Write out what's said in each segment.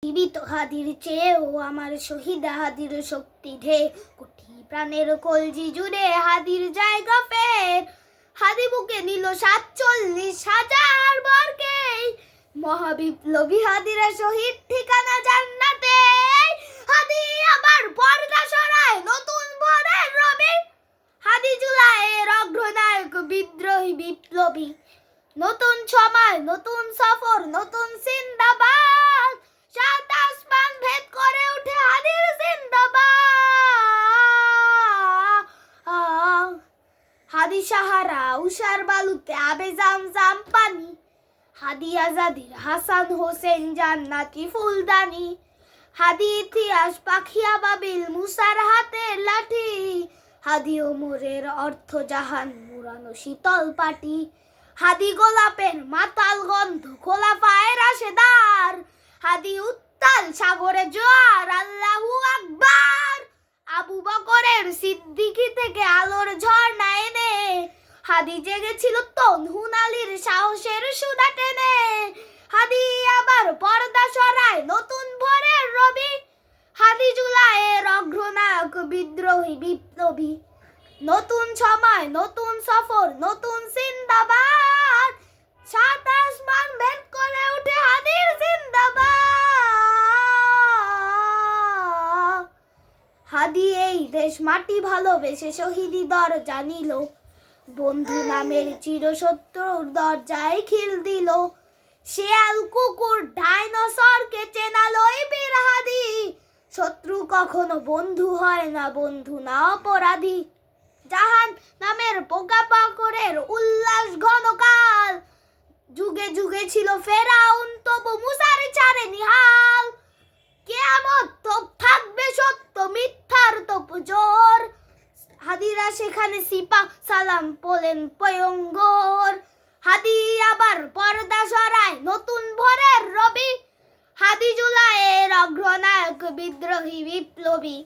জীবিত হাদির চেয়েও আমার শহীদ হাদির শক্তি ঢের, কোটি প্রাণের কলজি জুড়ে হাদির জায়গা ফের। হাদি বুকে নিল ৪৭,০০০ বর্গে, মহাবিপ্লবী হাদিরা শহীদ ঠিকানা জান্নাতে। হাদি আবার পর্দা সরায় নতুন ভোরের রবি, হাদি জুলাইয়ের অগ্রনায়ক বিদ্রোহী বিপ্লবী। নতুন সময়, নতুন সফর, নতুন জিন্দাবাদ, সাত আসমান ভেদ করে উঠে হাদির জিন্দাবাদ। হাদি সাহারা উষার বালুতে আবে জামজাম পানি, হাদি আজাদির হাসান হোসেন জান্নাতি ফুলদানি। হাদি ইতিহাস পাখিয়া বাবিল মুসার হাতের লাঠি, হাদি ওমরের অর্থ জাহান মুরানো শীতল পাটি। হাদি গোলাপের মাতাল গন্ধ খোলাফায়ে রাশেদার, হাদি উত্তাল সাগরে জোয়ার আল্লাহু আকবার। আবু বকরের সিদ্দিকী থেকে আলোর ঝর্ণা এনে, হাদি জেগেছিল তনহুন আলীর সাহসের সুধা টেনে। হাদি আবার পর্দা সরায় নতুন ভোরের রবি, হাদি জুলাইয়ের অগ্রনায়ক বিদ্রোহী বিপ্লবী। নতুন সময়, নতুন সফর, নতুন জিন্দাবাদ, সাত আসমান ভেদ করে উঠে হাদির জিন্দাবাদ। হাদি এই দেশ মাটি ভালোবেসে শহীদি দরজা নিল, বন্ধু নামের চিরশত্রুর দরজায় খিল দিল। শেয়াল কুকুর ডাইনোসরকে চেনালো এই বীর হাদি, শত্রু কখনো বন্ধু হয় না, বন্ধু না অপরাধী। জাহান নামের পোকামাকড়ের উল্লাস ঘনকাল, যুগে যুগে ছিল ফেরাউন তবু মুসার ছাড়েনি হাল। কিয়ামত তোপ থাকবে সত্য মিথ্যার তোপ জোর, হাদিরা সেখানে সিপা সালাম বলেন পয়ঙ্গর। হাদি আবার পর্দা সরায় নতুন ভোরের রবি, হাদি জুলাইয়ের অগ্রনায়ক বিদ্রোহী বিপ্লবী।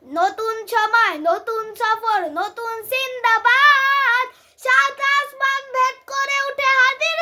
নতুন সময়, নতুন সফর, নতুন জিন্দাবাদ, সাত আসমান ভেদ করে উঠে হাদির